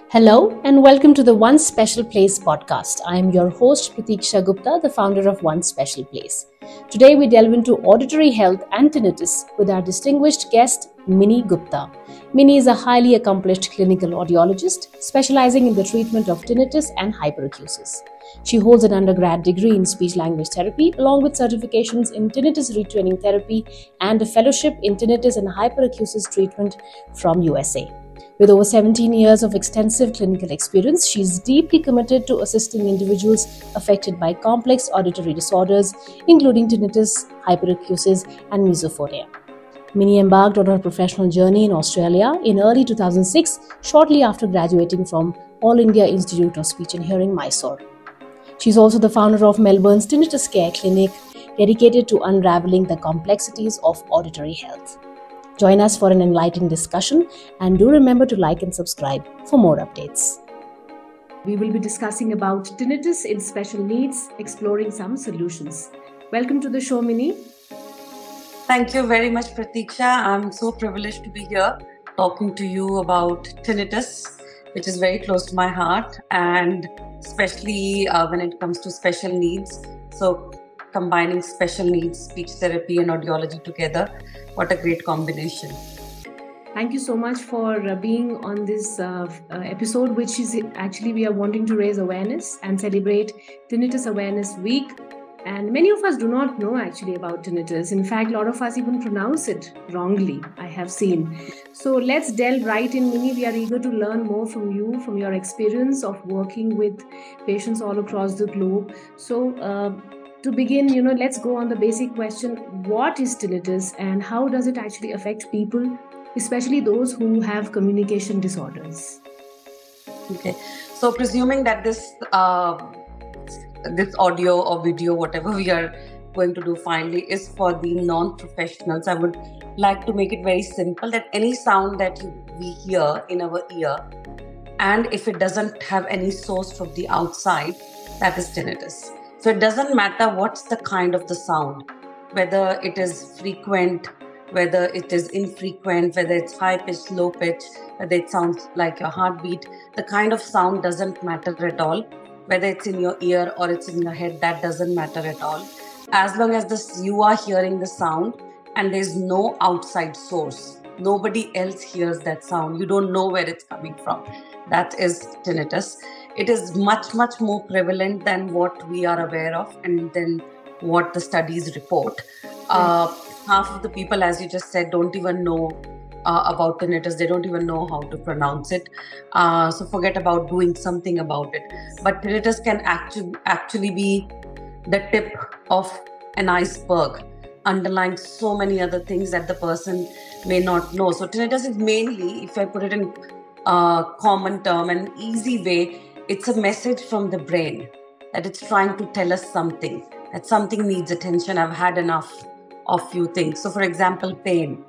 Hello and welcome to the One Special Place podcast. I am your host Pratiksha Gupta, the founder of One Special Place. Today we delve into auditory health and tinnitus with our distinguished guest Mini Gupta. Mini is a highly accomplished clinical audiologist specializing in the treatment of tinnitus and hyperacusis. She holds an undergrad degree in speech-language therapy along with certifications in tinnitus retraining therapy and a fellowship in tinnitus and hyperacusis treatment from USA. With over 17 years of extensive clinical experience, she is deeply committed to assisting individuals affected by complex auditory disorders, including tinnitus, hyperacusis, and misophonia. Mini embarked on her professional journey in Australia in early 2006, shortly after graduating from All India Institute of Speech and Hearing, Mysore. She is also the founder of Melbourne's Tinnitus Care Clinic, dedicated to unraveling the complexities of auditory health. Join us for an enlightening discussion and do remember to like and subscribe for more updates. We will be discussing about tinnitus in special needs, exploring some solutions. Welcome to the show, Mini. Thank you very much, Pratiksha. I'm so privileged to be here talking to you about tinnitus, which is very close to my heart, and especially when it comes to special needs. So combining special needs, speech therapy and audiology together. What a great combination. Thank you so much for being on this episode, which is actually we are wanting to raise awareness and celebrate Tinnitus Awareness Week. And many of us do not know actually about tinnitus. In fact, a lot of us even pronounce it wrongly, I have seen. So let's delve right in, Mini. We are eager to learn more from you, from your experience of working with patients all across the globe. So to begin, let's go on the basic question. What is tinnitus and how does it actually affect people, especially those who have communication disorders? Okay. So presuming that this audio or video, whatever we are going to do finally, is for the non-professionals, I would like to make it very simple that any sound that we hear in our ear, and if it doesn't have any source from the outside, that is tinnitus. So it doesn't matter what's the kind of the sound, whether it is frequent, whether it is infrequent, whether it's high pitch, low pitch, whether it sounds like your heartbeat. The kind of sound doesn't matter at all. Whether it's in your ear or it's in your head, that doesn't matter at all. As long as you are hearing the sound and there's no outside source, nobody else hears that sound, you don't know where it's coming from, that is tinnitus. It is much, much more prevalent than what we are aware of and then what the studies report. Half of the people, as you just said, don't even know about tinnitus. They don't even know how to pronounce it. So forget about doing something about it. But tinnitus can actually be the tip of an iceberg, underlying so many other things that the person may not know. So tinnitus is mainly, if I put it in common term and easy way, it's a message from the brain that it's trying to tell us something, that something needs attention. I've had enough of few things. So for example, pain.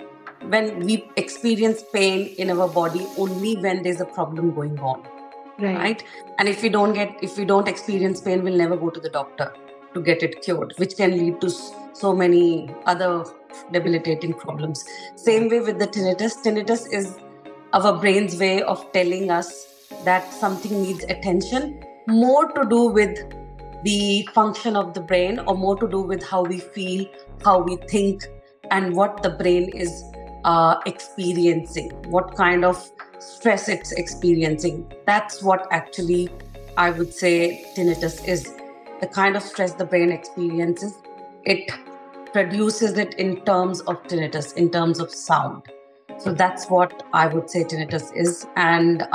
When we experience pain in our body only when there's a problem going on, right? And if we don't experience pain, we'll never go to the doctor to get it cured, which can lead to so many other debilitating problems. Same way with the tinnitus. Tinnitus is our brain's way of telling us that something needs attention, more to do with the function of the brain or more to do with how we feel, how we think, and what the brain is experiencing, what kind of stress it's experiencing. That's what actually I would say tinnitus is. The kind of stress the brain experiences, it produces it in terms of tinnitus, in terms of sound. So that's what I would say tinnitus is. And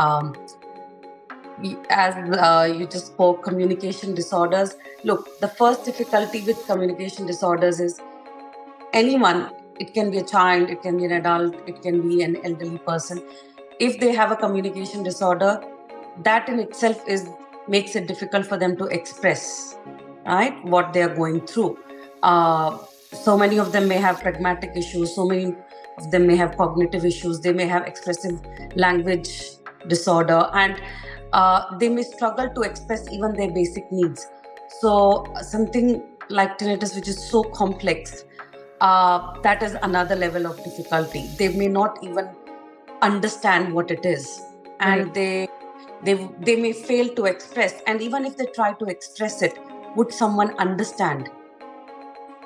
as you just spoke, communication disorders. Look, the first difficulty with communication disorders is anyone, it can be a child, it can be an adult, it can be an elderly person. If they have a communication disorder, that in itself makes it difficult for them to express, right, what they are going through. So many of them may have pragmatic issues, so many of them may have cognitive issues, they may have expressive language disorder, and they may struggle to express even their basic needs. So something like tinnitus, which is so complex, that is another level of difficulty. They may not even understand what it is, and they They may fail to express, and even if they try to express it, would someone understand?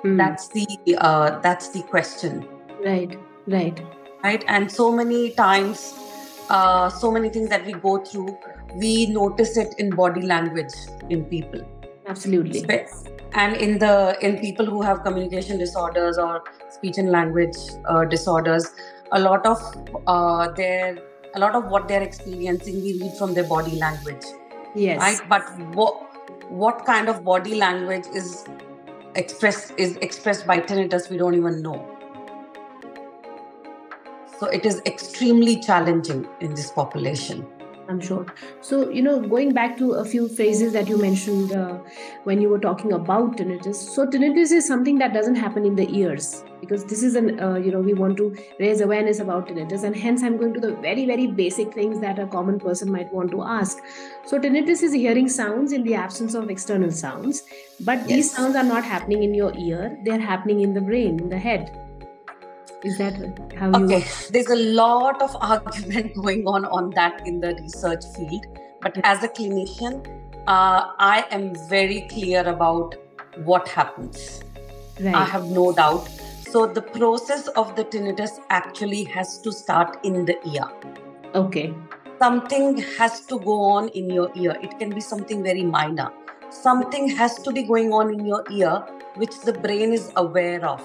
That's the question. Right. And so many times, so many things that we go through, we notice it in body language in people. Absolutely. And in people who have communication disorders or speech and language disorders, a lot of what they're experiencing, we read from their body language. Yes. Right. But what kind of body language is expressed by tinnitus, we don't even know. So it is extremely challenging in this population, I'm sure. So, going back to a few phrases that you mentioned when you were talking about tinnitus. So, tinnitus is something that doesn't happen in the ears, because this is we want to raise awareness about tinnitus, and hence I'm going to the very, very basic things that a common person might want to ask. So, tinnitus is hearing sounds in the absence of external sounds, but these sounds are not happening in your ear, they're happening in the brain, in the head. Is that how you... Okay, there's a lot of argument going on that in the research field. But as a clinician, I am very clear about what happens. Right. I have no doubt. So the process of the tinnitus actually has to start in the ear. Okay. Something has to go on in your ear. It can be something very minor. Something has to be going on in your ear, which the brain is aware of.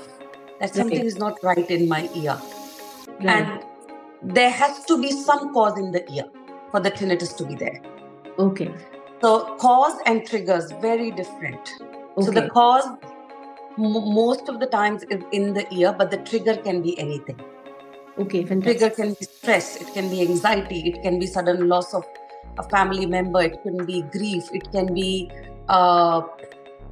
That something is not right in my ear. Right. And there has to be some cause in the ear for the tinnitus to be there. Okay. So cause and triggers, very different. Okay. So the cause most of the times is in the ear, but the trigger can be anything. Okay, fantastic. Trigger can be stress, it can be anxiety, it can be sudden loss of a family member, it can be grief, it can be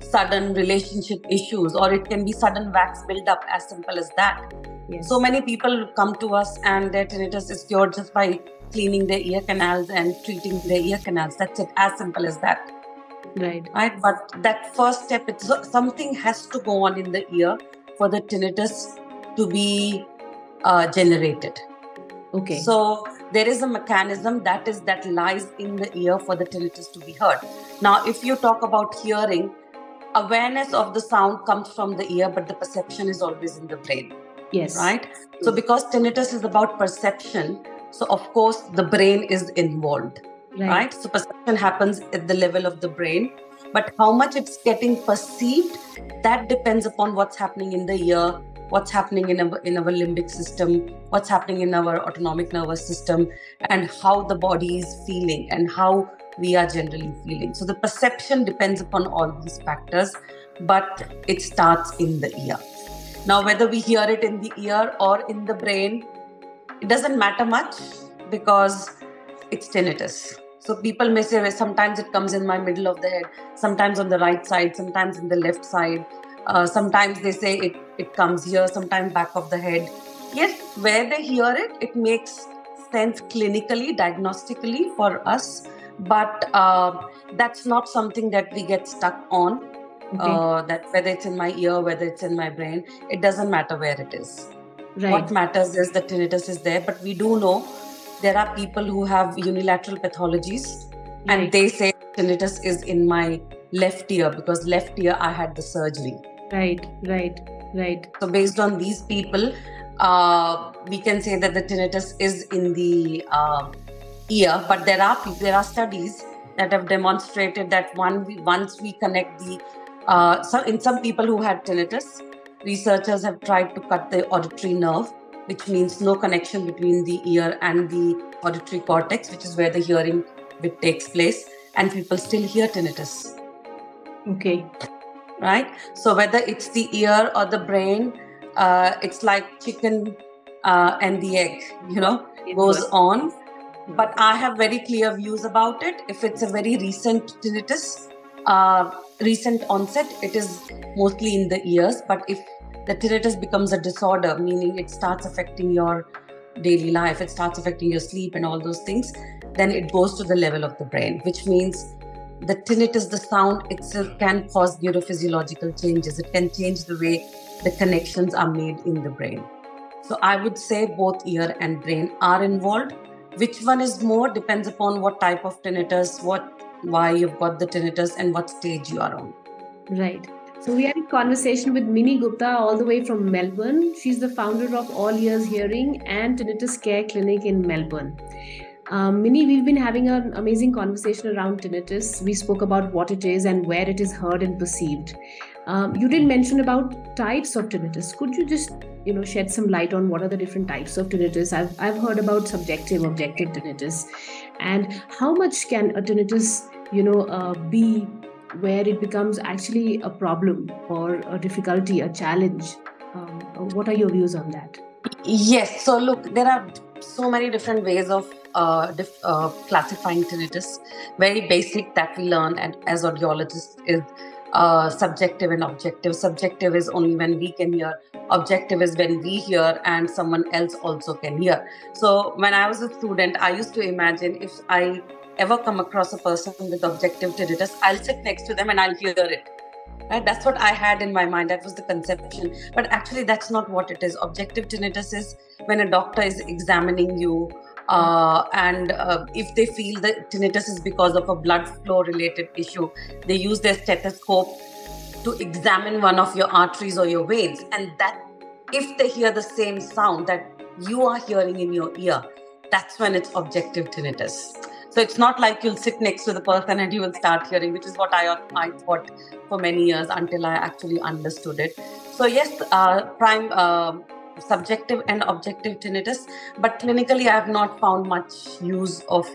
sudden relationship issues, or it can be sudden wax buildup, as simple as that. Yes. So many people come to us and their tinnitus is cured just by cleaning their ear canals and treating their ear canals. That's it, as simple as that. Right. But that first step, something has to go on in the ear for the tinnitus to be generated. Okay. So there is a mechanism that lies in the ear for the tinnitus to be heard. Now, if you talk about hearing, awareness of the sound comes from the ear, but the perception is always in the brain. Yes. Right? So because tinnitus is about perception, so of course the brain is involved. Right? So perception happens at the level of the brain, but how much it's getting perceived, that depends upon what's happening in the ear, what's happening in our limbic system, what's happening in our autonomic nervous system, and how the body is feeling and how we are generally feeling. So the perception depends upon all these factors, but it starts in the ear. Now, whether we hear it in the ear or in the brain, it doesn't matter much because it's tinnitus. So people may say, sometimes it comes in my middle of the head, sometimes on the right side, sometimes in the left side. Sometimes they say it comes here, sometimes back of the head. Yes, where they hear it, it makes sense clinically, diagnostically for us. But that's not something that we get stuck on. Okay. That whether it's in my ear, whether it's in my brain, it doesn't matter where it is. Right. What matters is the tinnitus is there. But we do know there are people who have unilateral pathologies, and they say tinnitus is in my left ear because left ear I had the surgery. Right. So based on these people, we can say that the tinnitus is in the ear. But there are studies that have demonstrated that once we connect the in some people who had tinnitus, researchers have tried to cut the auditory nerve, which means no connection between the ear and the auditory cortex, which is where the hearing bit takes place, and people still hear tinnitus. Okay. Right? So whether it's the ear or the brain, it's like chicken and the egg, goes on. But I have very clear views about it. If it's a very recent tinnitus, recent onset, it is mostly in the ears. But if the tinnitus becomes a disorder, meaning it starts affecting your daily life, it starts affecting your sleep and all those things, then it goes to the level of the brain, which means the tinnitus, the sound itself, can cause neurophysiological changes. It can change the way the connections are made in the brain. So I would say both ear and brain are involved, Which one is more depends upon what type of tinnitus, why you've got the tinnitus, and what stage you are on. Right. So we had a conversation with Mini Gupta all the way from Melbourne. She's the founder of All Ears Hearing and Tinnitus Care Clinic in Melbourne. Mini, we've been having an amazing conversation around tinnitus. We spoke about what it is and where it is heard and perceived. You did mention about types of tinnitus. Could you just shed some light on what are the different types of tinnitus? I've heard about subjective, objective tinnitus, and how much can a tinnitus be where it becomes actually a problem or a difficulty, a challenge. What are your views on that? Yes. So look, there are so many different ways of classifying tinnitus. Very basic that we learn and as audiologists is subjective and objective. Subjective is only when we can hear. Objective is when we hear and someone else also can hear. So when I was a student, I used to imagine if I ever come across a person with objective tinnitus, I'll sit next to them and I'll hear it. Right? That's what I had in my mind. That was the conception. But actually, that's not what it is. Objective tinnitus is when a doctor is examining you and if they feel that tinnitus is because of a blood flow related issue, they use their stethoscope to examine one of your arteries or your veins. And that if they hear the same sound that you are hearing in your ear, that's when it's objective tinnitus. So it's not like you'll sit next to the person and you will start hearing, which is what I thought for many years until I actually understood it. So yes, subjective and objective tinnitus, but clinically I have not found much use of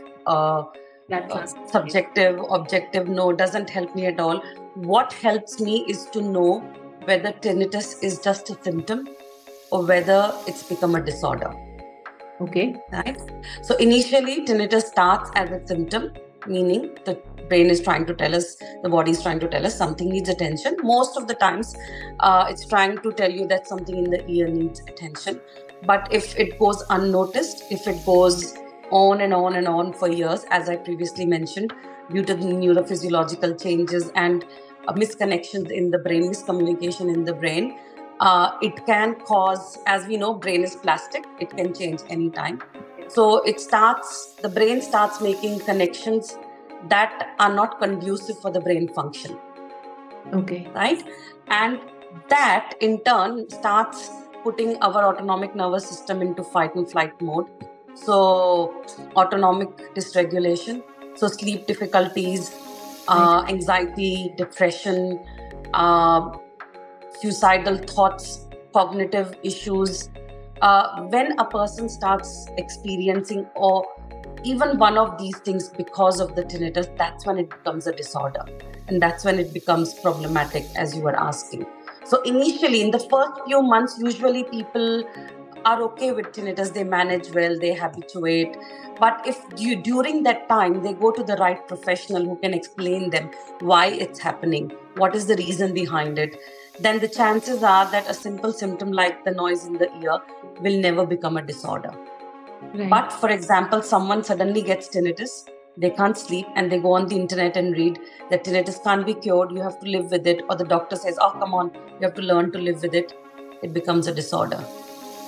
subjective, objective. No, doesn't help me at all. What helps me is to know whether tinnitus is just a symptom or whether it's become a disorder. Okay. Right. So initially, tinnitus starts as a symptom, meaning the brain is trying to tell us, the body is trying to tell us something needs attention. Most of the times, it's trying to tell you that something in the ear needs attention. But if it goes unnoticed, if it goes on and on and on for years, as I previously mentioned, due to the neurophysiological changes and misconnections in the brain, miscommunication in the brain, it can cause, as we know, brain is plastic. It can change anytime. So the brain starts making connections that are not conducive for the brain function. Okay. Right? And that in turn starts putting our autonomic nervous system into fight and flight mode. So autonomic dysregulation, so sleep difficulties, anxiety, depression, suicidal thoughts, cognitive issues. When a person starts experiencing or even one of these things because of the tinnitus, that's when it becomes a disorder. And that's when it becomes problematic, as you were asking. So initially, in the first few months, usually people are okay with tinnitus. They manage well, they habituate. But if during that time, they go to the right professional who can explain them why it's happening, what is the reason behind it, then the chances are that a simple symptom like the noise in the ear will never become a disorder. Right. But for example, someone suddenly gets tinnitus, they can't sleep, and they go on the internet and read that tinnitus can't be cured, you have to live with it, or the doctor says, oh, come on, you have to learn to live with it. It becomes a disorder.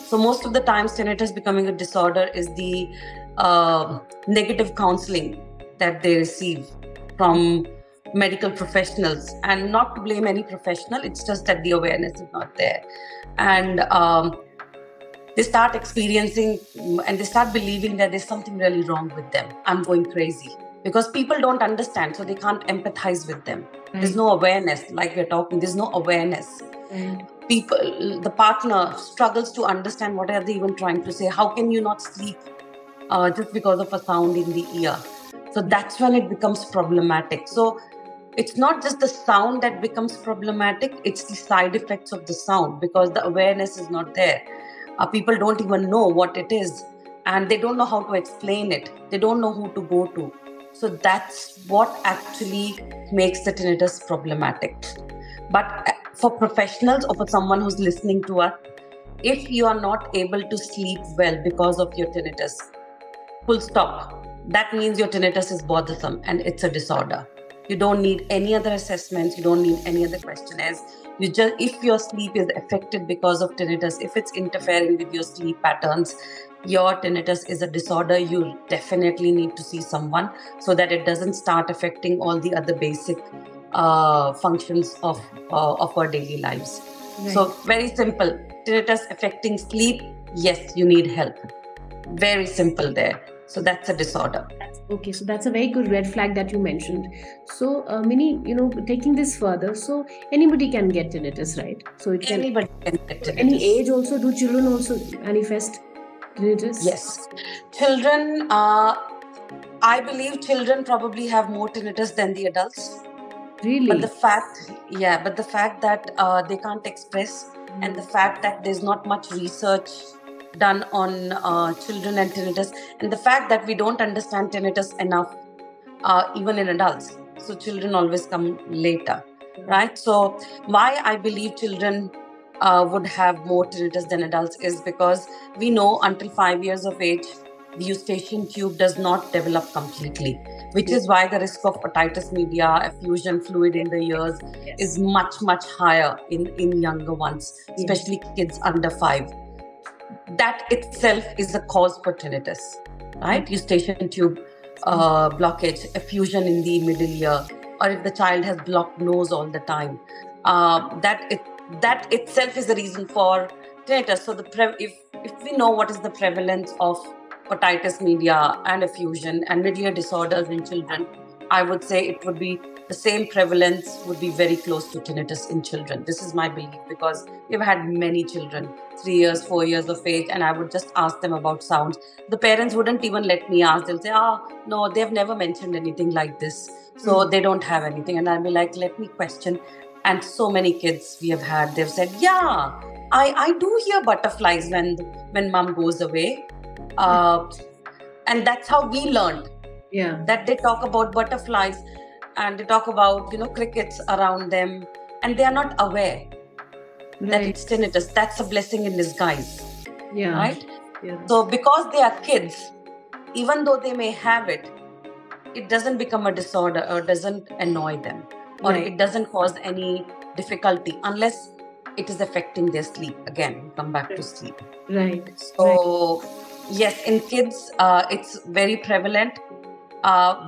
So most of the times, tinnitus becoming a disorder is the negative counseling that they receive from medical professionals, and not to blame any professional, it's just that the awareness is not there. And they start experiencing and they start believing that there's something really wrong with them. I'm going crazy. Because people don't understand, so they can't empathize with them. Right. There's no awareness, like we're talking, there's no awareness. Right. People, the partner struggles to understand what are they even trying to say. How can you not sleep just because of a sound in the ear? So that's when it becomes problematic. So it's not just the sound that becomes problematic, it's the side effects of the sound, because the awareness is not there. People don't even know what it is, and they don't know how to explain it. They don't know who to go to. So that's what actually makes the tinnitus problematic. But for professionals or for someone who's listening to us, if you are not able to sleep well because of your tinnitus, full stop. That means your tinnitus is bothersome and it's a disorder. You don't need any other assessments. You don't need any other questionnaires. If your sleep is affected because of tinnitus, if it's interfering with your sleep patterns, your tinnitus is a disorder, you definitely need to see someone so that it doesn't start affecting all the other basic functions of our daily lives. Right. So very simple. Tinnitus affecting sleep, yes, you need help. Very simple there. So that's a disorder. Okay, so that's a very good red flag that you mentioned. So, Mini, taking this further, so anybody can get tinnitus, right? So it can Anybody can get tinnitus. Any age also? Do children also manifest tinnitus? Yes, children. I believe children probably have more tinnitus than the adults. Really? But the fact that they can't express, and the fact that there's not much research done on children and tinnitus, and the fact that we don't understand tinnitus enough, even in adults. So children always come later, right? So why I believe children would have more tinnitus than adults is because we know until 5 years of age, the eustachian tube does not develop completely, which is why the risk of otitis media, effusion fluid in the ears is much, much higher in younger ones, especially kids under 5. That itself is a cause for tinnitus, right? Eustachian tube blockage, effusion in the middle ear, or if the child has blocked nose all the time, that itself is the reason for tinnitus. So if we know what is the prevalence of otitis media and effusion and mid-ear disorders in children, I would say it would be the same prevalence would be very close to tinnitus in children. This is my belief because we've had many children, 3 years, 4 years of age, and I would just ask them about sounds. The parents wouldn't even let me ask. They'll say, no, they've never mentioned anything like this. So they don't have anything. And I'll be like, let me question. And so many kids we have had, they've said, yeah, I do hear butterflies when mom goes away. And that's how we learned. Yeah. That they talk about butterflies and they talk about, crickets around them, and they are not aware that it's tinnitus. That's a blessing in disguise. Yeah. Right? Yeah. So because they are kids, even though they may have it, it doesn't become a disorder or doesn't annoy them, or it doesn't cause any difficulty unless it is affecting their sleep. Again, come back to sleep. Right. So yes, in kids, it's very prevalent.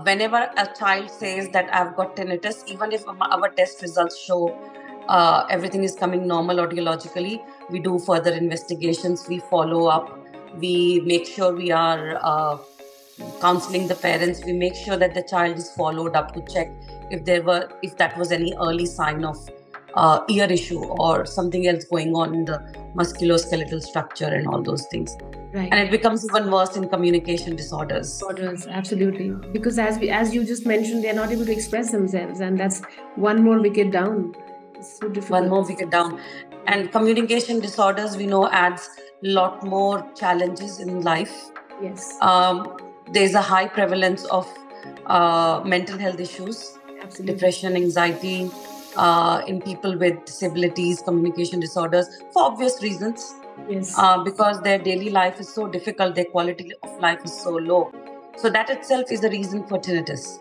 Whenever a child says that I've got tinnitus, even if our test results show everything is coming normal audiologically, we do further investigations, we follow up, we make sure we are counseling the parents, we make sure that the child is followed up to check if that was any early sign of ear issue or something else going on in the musculoskeletal structure and all those things. Right. And it becomes even worse in communication disorders. Absolutely. Because as you just mentioned, they're not able to express themselves, and that's one more wicket down. It's so difficult. One more wicket down. And communication disorders, we know, adds a lot more challenges in life. Yes. There's a high prevalence of mental health issues, depression, anxiety, in people with disabilities, communication disorders, for obvious reasons. Yes. Because their daily life is so difficult, their quality of life is so low. So that itself is the reason for tinnitus.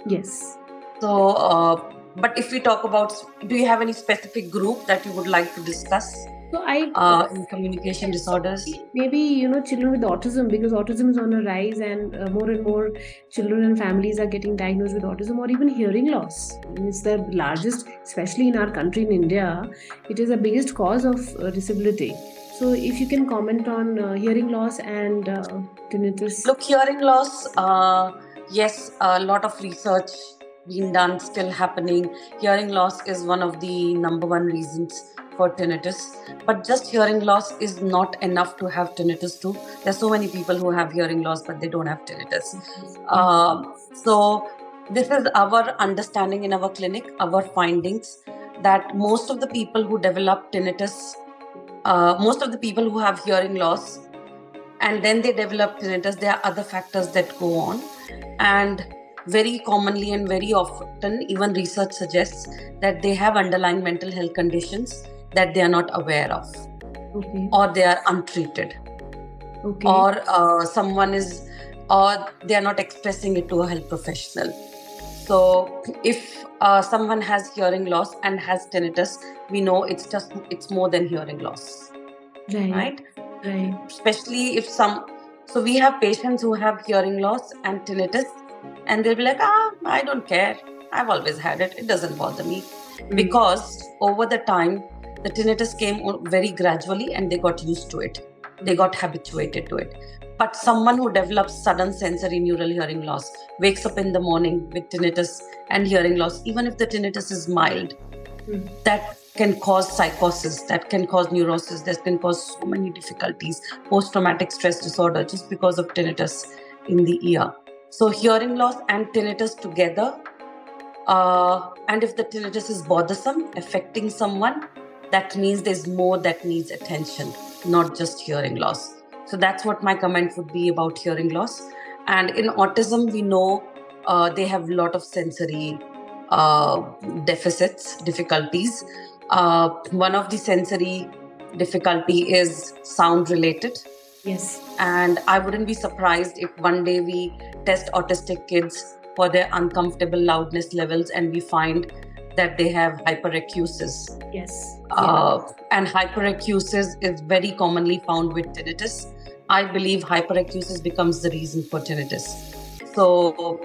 Yes. So, but if we talk about, do you have any specific group that you would like to discuss? So in communication disorders? Maybe, children with autism, because autism is on a rise, and more children and families are getting diagnosed with autism, or even hearing loss. It's the largest, especially in our country, in India, it is the biggest cause of disability. So if you can comment on hearing loss and tinnitus. Look, hearing loss, yes, a lot of research being done, still happening. Hearing loss is one of the number one reasons for tinnitus. But just hearing loss is not enough to have tinnitus too. There's so many people who have hearing loss, but they don't have tinnitus. So this is our understanding in our clinic, our findings, that most of the people who develop tinnitus, most of the people who have hearing loss, and then they develop tinnitus, there are other factors that go on. And very commonly and very often, even research suggests that they have underlying mental health conditions that they are not aware of, or they are untreated, or or they are not expressing it to a health professional. So if someone has hearing loss and has tinnitus, we know it's more than hearing loss, right? Right. Especially if so we have patients who have hearing loss and tinnitus, and they'll be like, I don't care. I've always had it. It doesn't bother me. Because over the time, the tinnitus came very gradually and they got used to it. They got habituated to it. But someone who develops sudden sensory neural hearing loss, wakes up in the morning with tinnitus and hearing loss, even if the tinnitus is mild, that can cause psychosis, that can cause neurosis, that can cause so many difficulties, post-traumatic stress disorder, just because of tinnitus in the ear. So hearing loss and tinnitus together, and if the tinnitus is bothersome, affecting someone, that means there's more that needs attention, not just hearing loss. So that's what my comment would be about hearing loss. And in autism, we know they have a lot of sensory deficits, difficulties. One of the sensory difficulty is sound related. Yes. And I wouldn't be surprised if one day we test autistic kids for their uncomfortable loudness levels and we find that they have hyperacusis. Yes. And hyperacusis is very commonly found with tinnitus. I believe hyperacusis becomes the reason for tinnitus. So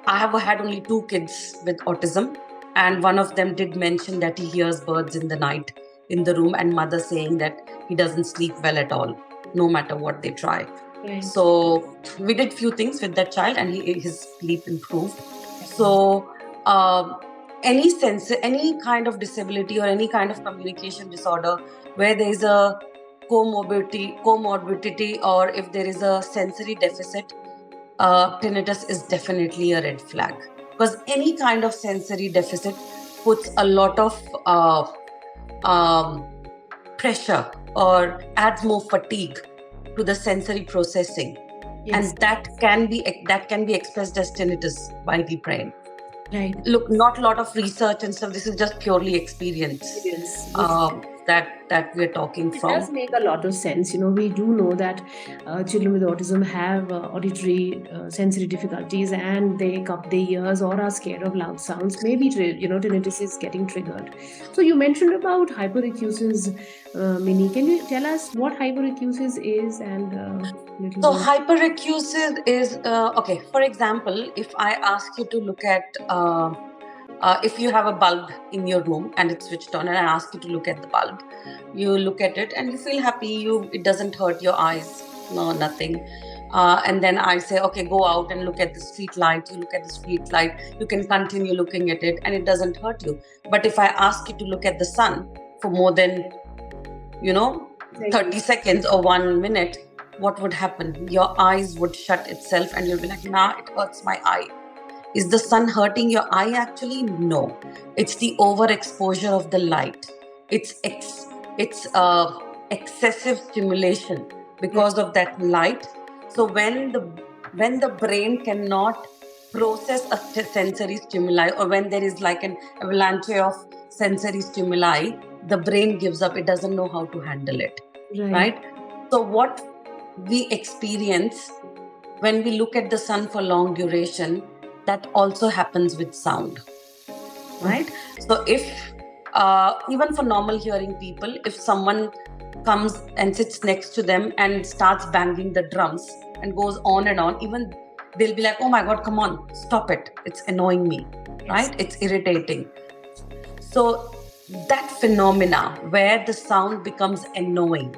I have had only 2 kids with autism, and one of them did mention that he hears birds in the night in the room, and mother saying that he doesn't sleep well at all, no matter what they try. Right. So we did few things with that child, and his sleep improved. So any kind of disability or any kind of communication disorder where there is a comorbidity, or if there is a sensory deficit, tinnitus is definitely a red flag, because any kind of sensory deficit puts a lot of pressure or adds more fatigue to the sensory processing. Yes. And that can be expressed as tinnitus by the brain. Right. Look, not a lot of research and stuff. This is just purely experience. Yes. That we're talking from. It does make a lot of sense. We do know that children with autism have auditory sensory difficulties, and they cup their ears or are scared of loud sounds. Maybe tinnitus is getting triggered. So you mentioned about hyperacusis, Mini. Can you tell us what hyperacusis is? And so hyperacusis is okay. For example, if I ask you to look at if you have a bulb in your room and it's switched on, and I ask you to look at the bulb, you look at it and you feel happy. It doesn't hurt your eyes, no, nothing. And then I say, okay, go out and look at the street light. You look at the street light. You can continue looking at it, and it doesn't hurt you. But if I ask you to look at the sun for more than 30 seconds or 1 minute, what would happen? Your eyes would shut itself, and you'll be like, nah, it hurts my eye. Is the sun hurting your eye actually? No. It's the overexposure of the light. It's excessive stimulation because of that light. So when the brain cannot process a sensory stimuli, or when there is like an avalanche of sensory stimuli, the brain gives up. It doesn't know how to handle it. Right? So what we experience when we look at the sun for long duration, that also happens with sound, right? So if even for normal hearing people, if someone comes and sits next to them and starts banging the drums and goes on and on, even they'll be like, oh my God, come on, stop it. It's annoying me, right? It's irritating. So that phenomena where the sound becomes annoying,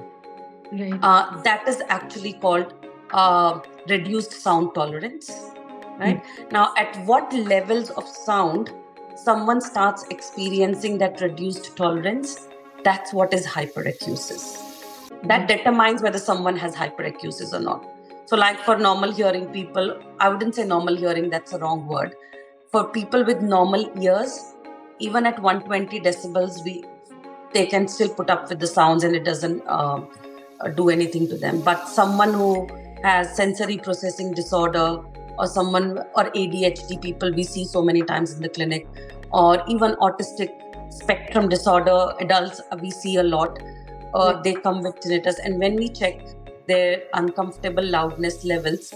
that is actually called reduced sound tolerance. Right? Now, at what levels of sound someone starts experiencing that reduced tolerance, that's what is hyperacusis. That determines whether someone has hyperacusis or not. So like for normal hearing people, I wouldn't say normal hearing, that's a wrong word. For people with normal ears, even at 120 decibels, they can still put up with the sounds and it doesn't do anything to them. But someone who has sensory processing disorder, or someone, or ADHD people we see so many times in the clinic, or even autistic spectrum disorder adults we see a lot, they come with tinnitus. And when we check their uncomfortable loudness levels,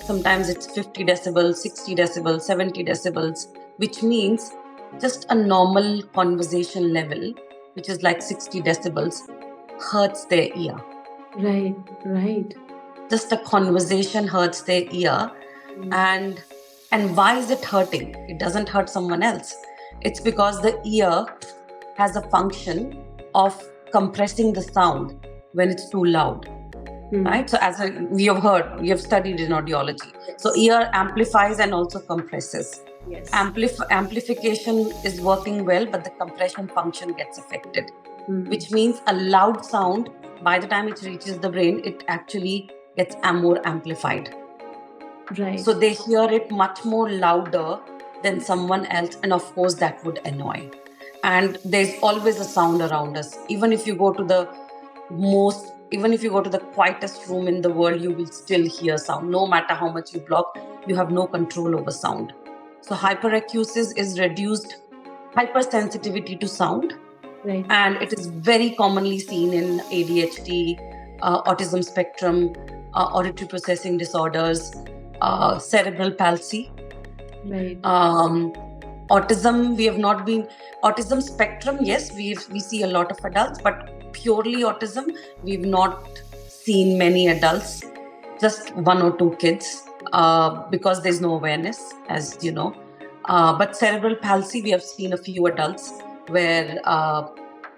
sometimes it's 50 decibels, 60 decibels, 70 decibels, which means just a normal conversation level, which is like 60 decibels, hurts their ear. Right, right. Just a conversation hurts their ear. And why is it hurting? It doesn't hurt someone else. It's because the ear has a function of compressing the sound when it's too loud. Right? So we have studied in audiology. Yes. So ear amplifies and also compresses. Yes. Amplification is working well, but the compression function gets affected, which means a loud sound, by the time it reaches the brain, it actually gets more amplified. Right. So they hear it much more louder than someone else, and of course that would annoy. And there's always a sound around us. Even if you go to the quietest room in the world, you will still hear sound. No matter how much you block, you have no control over sound. So hyperacusis is reduced hypersensitivity to sound. Right. And it is very commonly seen in ADHD, autism spectrum, auditory processing disorders, cerebral palsy. Right. Autism, autism spectrum, yes, we see a lot of adults, but purely autism, we've not seen many adults, just 1 or 2 kids, because there's no awareness, as you know. But cerebral palsy, we have seen a few adults where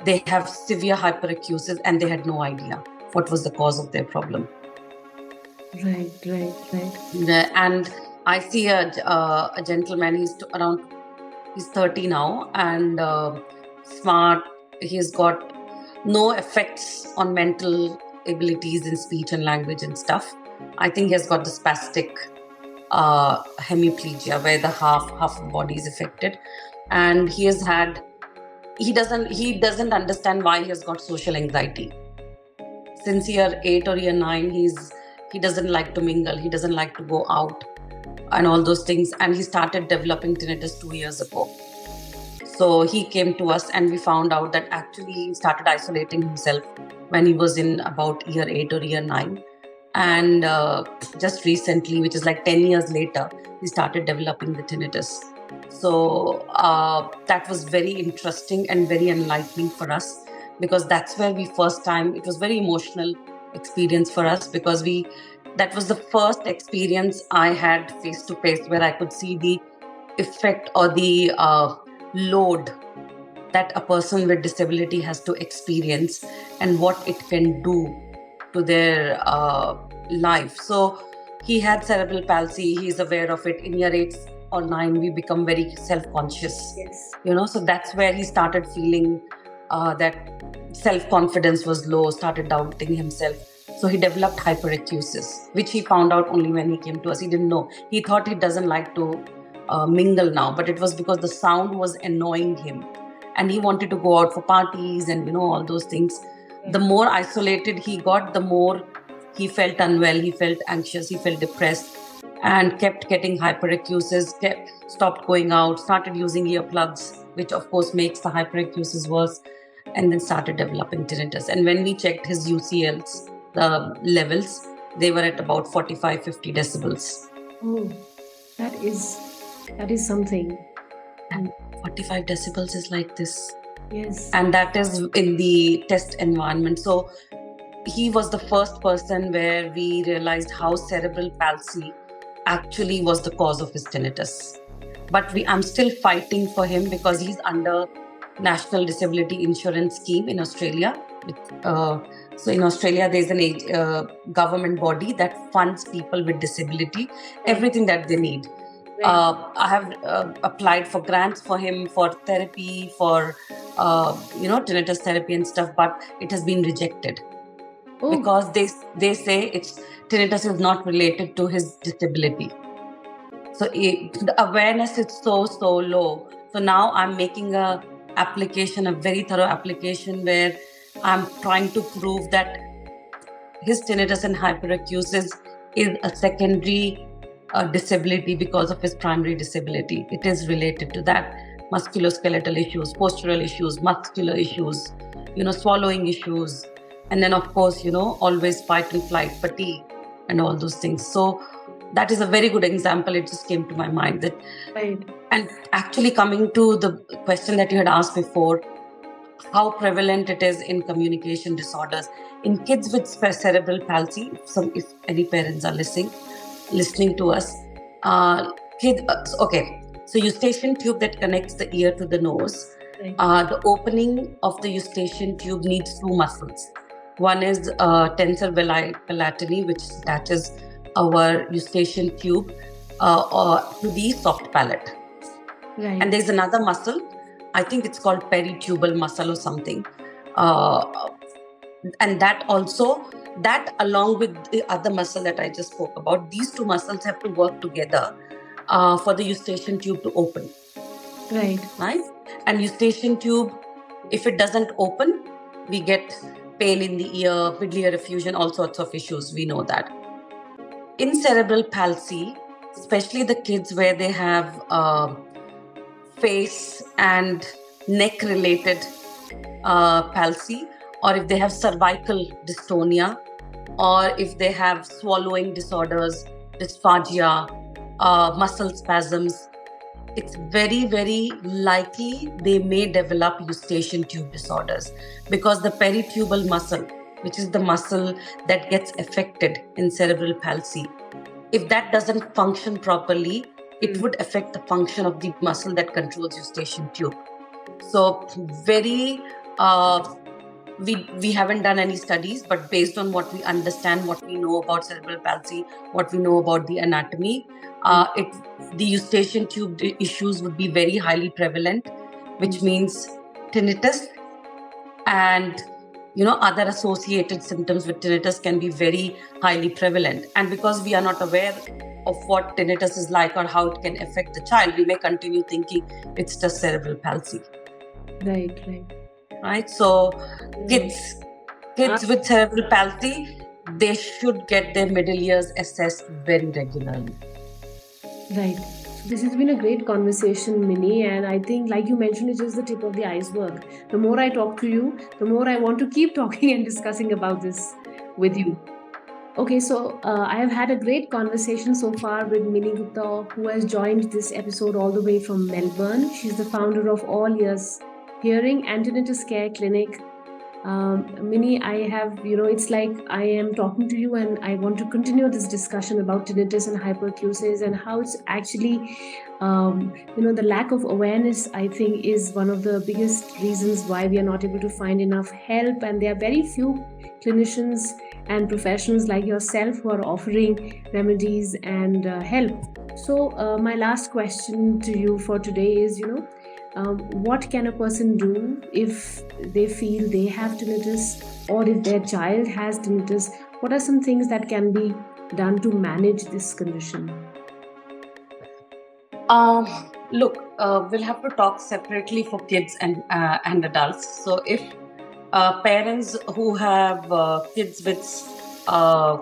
they have severe hyperacusis and they had no idea what was the cause of their problem. Right. And I see a gentleman, he's 30 now, and smart. He's got no effects on mental abilities in speech and language and stuff. I think he has got the spastic hemiplegia, where the half the body is affected, and he doesn't understand why he has got social anxiety. Since year 8 or year 9, he doesn't like to mingle, he doesn't like to go out and all those things, and he started developing tinnitus 2 years ago. So he came to us and we found out that actually he started isolating himself when he was in about year 8 or year 9. And just recently, which is like 10 years later, he started developing the tinnitus. So that was very interesting and very enlightening for us, because that's where it was very emotional experience for us, because that was the first experience I had face to face where I could see the effect or the load that a person with disability has to experience and what it can do to their life. So he had cerebral palsy, he's aware of it. In year 8 or 9, we become very self-conscious. Yes. So that's where he started feeling that self-confidence was low, started doubting himself. So he developed hyperacusis, which he found out only when he came to us. He didn't know. He thought he doesn't like to mingle now, but it was because the sound was annoying him. And he wanted to go out for parties and, all those things. The more isolated he got, the more he felt unwell, he felt anxious, he felt depressed, and kept getting hyperacusis, stopped going out, started using earplugs, which of course makes the hyperacusis worse, and then started developing tinnitus. And when we checked his UCLs, the levels, they were at about 45-50 decibels. Oh, that is something. And 45 decibels is like this. Yes. And that is in the test environment. So he was the first person where we realized how cerebral palsy actually was the cause of his tinnitus. But I'm still fighting for him, because he's under National Disability Insurance Scheme in Australia. So in Australia, there's a government body that funds people with disability, everything that they need. I have applied for grants for him for therapy, for tinnitus therapy and stuff, but it has been rejected. Because they say tinnitus is not related to his disability. So the awareness is so low. So now I'm making a very thorough application, where I'm trying to prove that his tinnitus and hyperacusis is a secondary disability because of his primary disability. It is related to that. Musculoskeletal issues, postural issues, muscular issues, swallowing issues. And then, of course, always fight and flight, fatigue, and all those things. So that is a very good example. It just came to my mind. And actually, coming to the question that you had asked before, how prevalent it is in communication disorders. In kids with cerebral palsy, if any parents are listening to us, so eustachian tube that connects the ear to the nose, Right. the opening of the eustachian tube needs two muscles. One is tensor palatini, which attaches our eustachian tube to the soft palate. Right. And there's another muscle, I think it's called peritubal muscle or something. And that along with the other muscle that I just spoke about, these two muscles have to work together for the eustachian tube to open. Right. And eustachian tube, if it doesn't open, we get pain in the ear, middle ear effusion, all sorts of issues. We know that. In cerebral palsy, especially the kids where they have face and neck related palsy, or if they have cervical dystonia, or if they have swallowing disorders, dysphagia, muscle spasms, it's very, very likely they may develop eustachian tube disorders, because the peritubal muscle, which is the muscle that gets affected in cerebral palsy, if that doesn't function properly, it would affect the function of the muscle that controls eustachian tube. So very, we haven't done any studies, but based on what we understand, what we know about cerebral palsy, what we know about the anatomy, the eustachian tube issues would be very highly prevalent, which means tinnitus and other associated symptoms with tinnitus can be very highly prevalent. And because we are not aware of what tinnitus is like or how it can affect the child, we may continue thinking it's just cerebral palsy. Right. So kids with cerebral palsy, they should get their middle ears assessed very regularly. Right. So this has been a great conversation, Mini, and I think, like you mentioned, it is the tip of the iceberg. The more I talk to you, the more I want to keep talking and discussing about this with you. Okay, so I have had a great conversation so far with Mini Gupta, who has joined this episode all the way from Melbourne. She's the founder of All Ears Hearing and Tinnitus Care Clinic. Mini, I have, it's like I am talking to you and I want to continue this discussion about tinnitus and hyperacusis and how it's actually, the lack of awareness, I think, is one of the biggest reasons why we are not able to find enough help. And there are very few clinicians and professionals like yourself who are offering remedies and help. So my last question to you for today is, what can a person do if they feel they have tinnitus, or if their child has tinnitus? What are some things that can be done to manage this condition? Look, we'll have to talk separately for kids and adults. So if parents who have kids with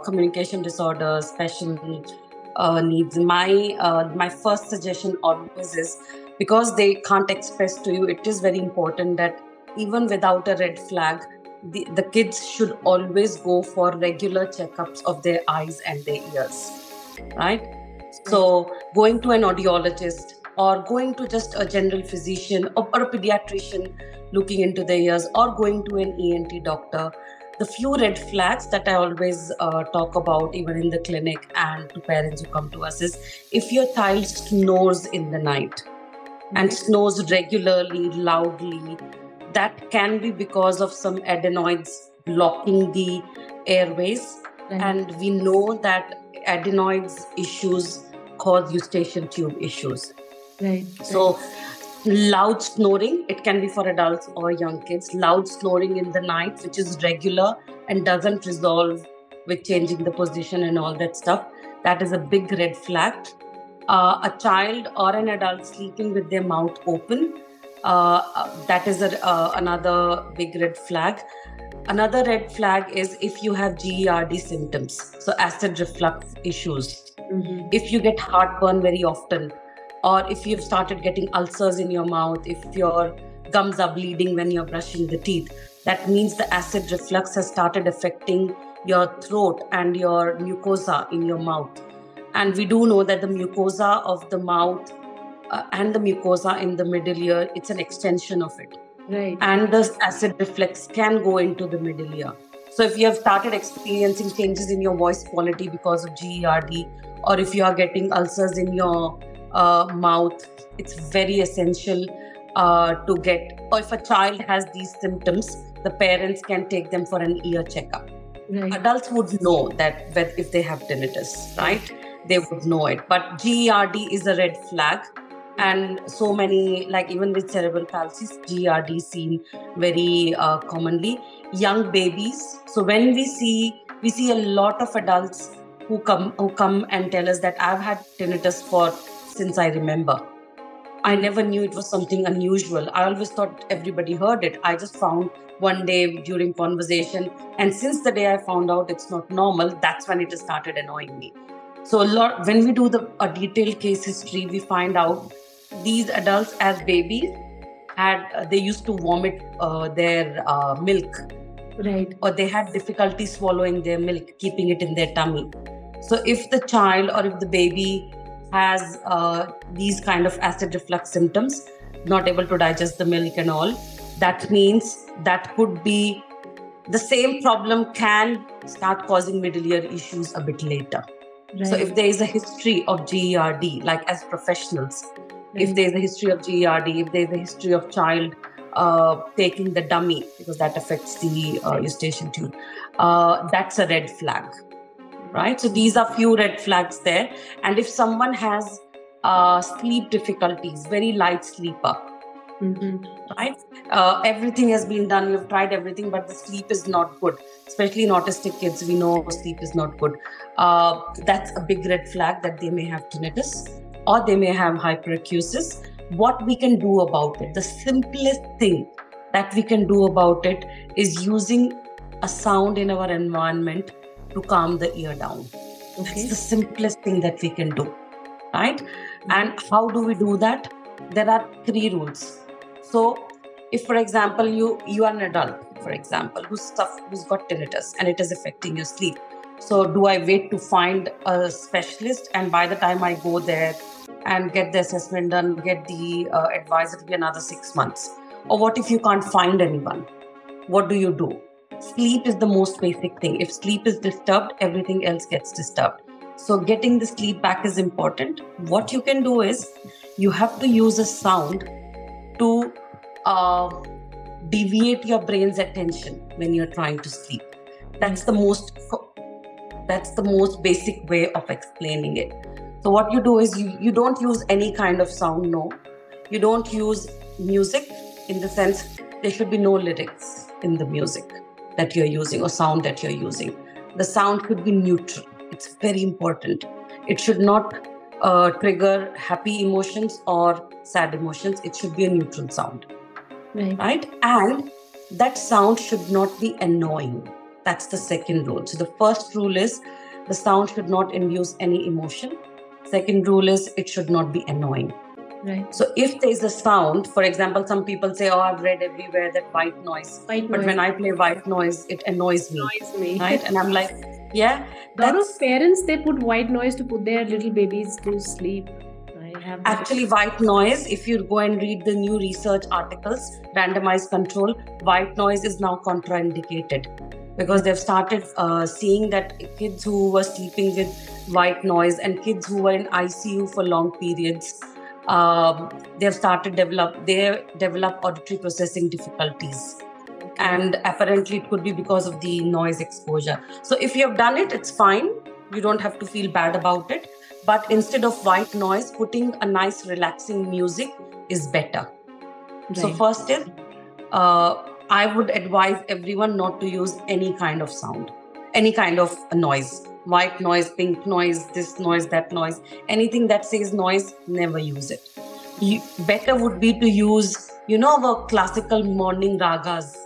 communication disorders, special needs, my first suggestion always is, because they can't express to you, it is very important that even without a red flag, the kids should always go for regular checkups of their eyes and their ears, right? So going to an audiologist or going to just a general physician or a pediatrician looking into the ears, or going to an ENT doctor. The few red flags that I always talk about, even in the clinic and to parents who come to us, is if your child snores in the night and snores regularly, loudly, that can be because of some adenoids blocking the airways. Right. And we know that adenoids issues cause eustachian tube issues. Right. So loud snoring, it can be for adults or young kids, loud snoring in the night, which is regular and doesn't resolve with changing the position and all that stuff, that is a big red flag. A child or an adult sleeping with their mouth open, that is another big red flag. Another red flag is if you have GERD symptoms, so acid reflux issues. Mm-hmm. If you get heartburn very often, or if you've started getting ulcers in your mouth, if your gums are bleeding when you're brushing the teeth, that means the acid reflux has started affecting your throat and your mucosa in your mouth. And we do know that the mucosa of the mouth and the mucosa in the middle ear, it's an extension of it. Right. And the acid reflux can go into the middle ear. So if you have started experiencing changes in your voice quality because of GERD, or if you are getting ulcers in your mouth, it's very essential to get, or if a child has these symptoms, the parents can take them for an ear checkup. Right. Adults would know that if they have tinnitus, right? They would know it. But GERD is a red flag. And so many, like even with cerebral palsy, GERD seen very commonly. Young babies. So when we see a lot of adults who come and tell us that I've had tinnitus since I remember. I never knew it was something unusual. I always thought everybody heard it. I just found one day during conversation, and since the day I found out it's not normal, that's when it started annoying me. So when we do a detailed case history, we find out these adults as babies they used to vomit their milk, right, or they had difficulty swallowing their milk, keeping it in their tummy. So if the child or if the baby has these kind of acid reflux symptoms, not able to digest the milk and all, that means that could be the same problem can start causing middle ear issues a bit later. Right. So if there is a history of GERD, like as professionals, right, if there is a history of GERD, if there is a history of child taking the dummy, because that affects the eustachian tube, that's a red flag. Right? So these are few red flags there. And if someone has sleep difficulties, very light sleeper, right? Everything has been done. We've tried everything, but the sleep is not good. Especially in autistic kids, we know sleep is not good. That's a big red flag that they may have tinnitus or they may have hyperacusis. What we can do about it, the simplest thing that we can do about it is using a sound in our environment to calm the ear down. Okay. It's the simplest thing that we can do, right? And how do we do that? There are 3 rules. So if, for example, you are an adult, for example, who's got tinnitus and it is affecting your sleep. So do I wait to find a specialist, and by the time I go there and get the assessment done, get the advice, it'll be another 6 months? Or what if you can't find anyone? What do? Sleep is the most basic thing. If sleep is disturbed, everything else gets disturbed. So getting the sleep back is important. What you can do is you have to use a sound to deviate your brain's attention when you're trying to sleep. That's the most basic way of explaining it. So what you do is you don't use any kind of sound, no. You don't use music, in the sense there should be no lyrics in the music that you're using or sound that you're using. The sound should be neutral. It's very important. It should not trigger happy emotions or sad emotions. It should be a neutral sound. Right? And that sound should not be annoying. That's the second rule. So the first rule is the sound should not induce any emotion. Second rule is it should not be annoying. Right. So if there is a sound, for example, some people say, oh, I've read everywhere that white noise. But when I play white noise, it annoys me. Right? And I'm like, yeah. A lot of parents, they put white noise to put their little babies to sleep. Actually, white noise, if you go and read the new research articles, randomized control, white noise is now contraindicated. Because they've started seeing that kids who were sleeping with white noise and kids who were in ICU for long periods, they've started develop auditory processing difficulties. And apparently it could be because of the noise exposure. So if you have done it, it's fine. You don't have to feel bad about it. But instead of white noise, putting a nice relaxing music is better. Right. So first is, I would advise everyone not to use any kind of sound, any kind of noise. White noise, pink noise, this noise, that noise. Anything that says noise, never use it. Better would be to use, our classical morning ragas.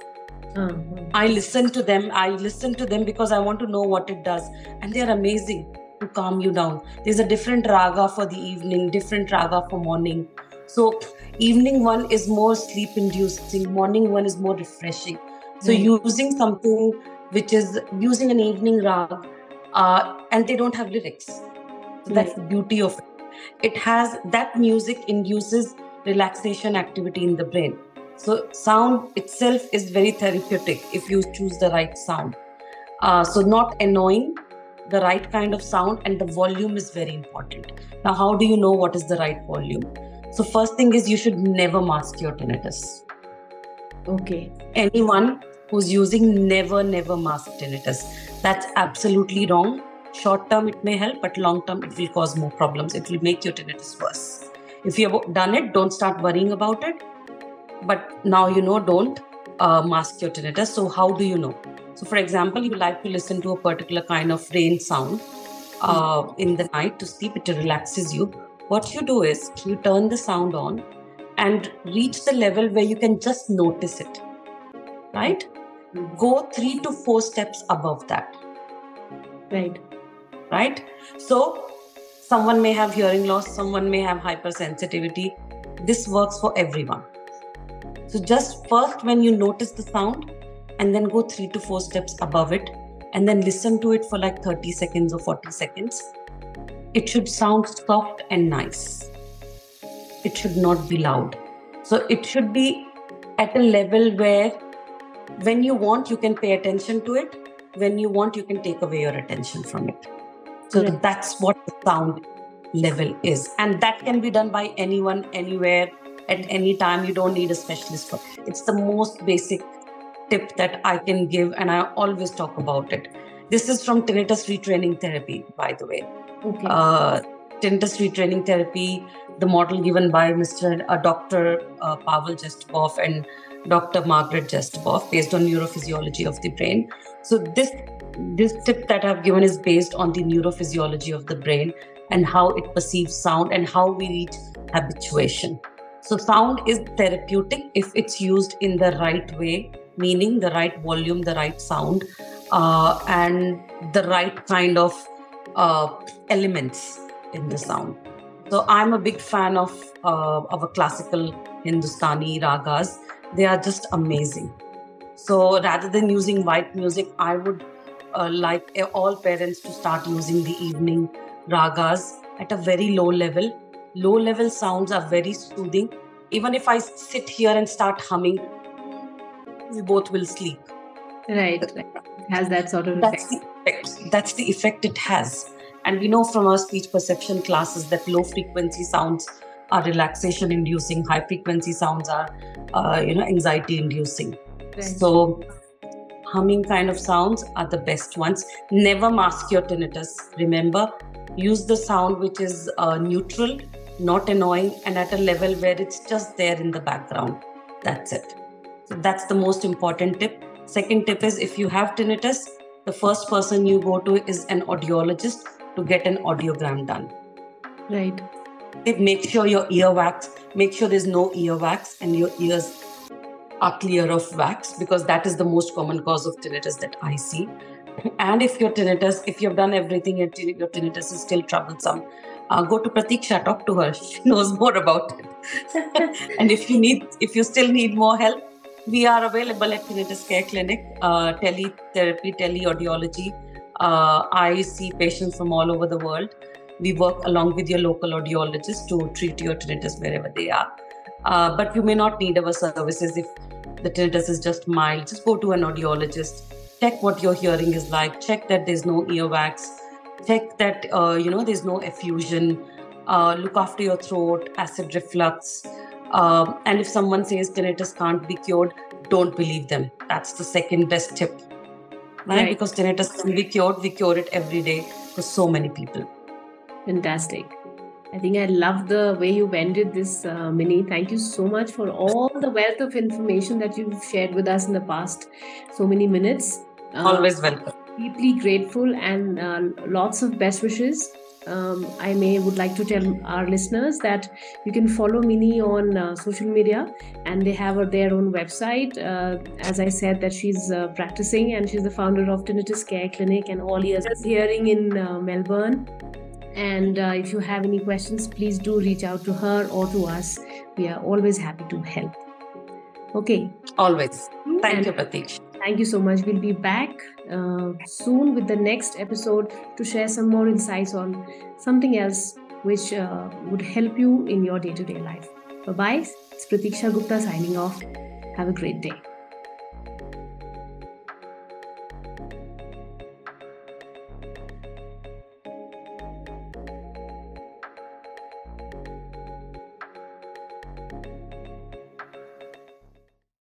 I listen to them because I want to know what it does. And they're amazing to calm you down. There's a different raga for the evening, different raga for morning. So evening one is more sleep inducing, morning one is more refreshing. So using something which is using an evening rag, and they don't have lyrics. So that's the beauty of it. It has, that music induces relaxation activity in the brain. So sound itself is very therapeutic if you choose the right sound. So not annoying, the right kind of sound, and the volume is very important. Now, how do you know what is the right volume? So first thing is you should never mask your tinnitus. Okay. Anyone who's using never mask tinnitus. That's absolutely wrong. Short term it may help, but long term it will cause more problems. It will make your tinnitus worse. If you have done it, don't start worrying about it. But now you know, don't mask your tinnitus. So how do you know? So for example, you like to listen to a particular kind of rain sound in the night to sleep. It relaxes you. What you do is you turn the sound on and reach the level where you can just notice it, right? Go 3 to 4 steps above that. Right? So someone may have hearing loss, someone may have hypersensitivity. This works for everyone. So just first when you notice the sound, and then go 3 to 4 steps above it, and then listen to it for like 30 seconds or 40 seconds. It should sound soft and nice. It should not be loud. So it should be at a level where when you want, you can pay attention to it. When you want, you can take away your attention from it. So that's what the sound level is. And that can be done by anyone, anywhere, at any time. You don't need a specialist for it. It's the most basic tip that I can give, and I always talk about it. This is from tinnitus retraining therapy, by the way. Okay. Tinnitus retraining therapy, the model given by Dr. Pavel Jestubov and Dr. Margaret Jestubov, based on neurophysiology of the brain. So this tip that I've given is based on the neurophysiology of the brain and how it perceives sound and how we reach habituation. So sound is therapeutic if it's used in the right way, meaning the right volume, the right sound, and the right kind of elements in the sound. So I'm a big fan of our classical Hindustani ragas. They are just amazing. So rather than using white music, I would like all parents to start using the evening ragas at a very low level. Low level sounds are very soothing. Even if I sit here and start humming, we both will sleep. Right. It has that sort of effect. That's the effect it has. And we know from our speech perception classes that low frequency sounds are relaxation inducing, high frequency sounds are anxiety inducing. Right. So humming kind of sounds are the best ones. Never mask your tinnitus. Remember, use the sound which is neutral, not annoying, and at a level where it's just there in the background. That's it. So that's the most important tip. Second tip is, if you have tinnitus, the first person you go to is an audiologist to get an audiogram done. Right. Make sure your earwax, make sure there's no earwax and your ears are clear of wax, because that is the most common cause of tinnitus that I see. And if your tinnitus, if you've done everything and your tinnitus is still troublesome, go to Pratiksha, talk to her. She knows more about it. And if you still need more help, we are available at Tinnitus Care Clinic, teletherapy, teleaudiology. I see patients from all over the world. We work along with your local audiologist to treat your tinnitus wherever they are. But you may not need our services if the tinnitus is just mild. Just go to an audiologist. Check what your hearing is like. Check that there's no earwax. Check that there's no effusion. Look after your throat, acid reflux. And if someone says tinnitus can't be cured, don't believe them. That's the second best tip. Right? Because tinnitus can be cured. We cure it every day for so many people. Fantastic. I think I love the way you ended this, Mini. Thank you so much for all the wealth of information that you've shared with us in the past so many minutes. Always welcome. Deeply grateful, and lots of best wishes. I would like to tell our listeners that you can follow Mini on social media, and they have their own website. As I said, that she's practicing, and she's the founder of Tinnitus Care Clinic and All Ears Hearing in Melbourne. And if you have any questions, please do reach out to her or to us. We are always happy to help. Okay. Always. Thank you, Pratiksha. Thank you so much. We'll be back soon with the next episode to share some more insights on something else which would help you in your day-to-day life. Bye-bye. It's Pratiksha Gupta signing off. Have a great day.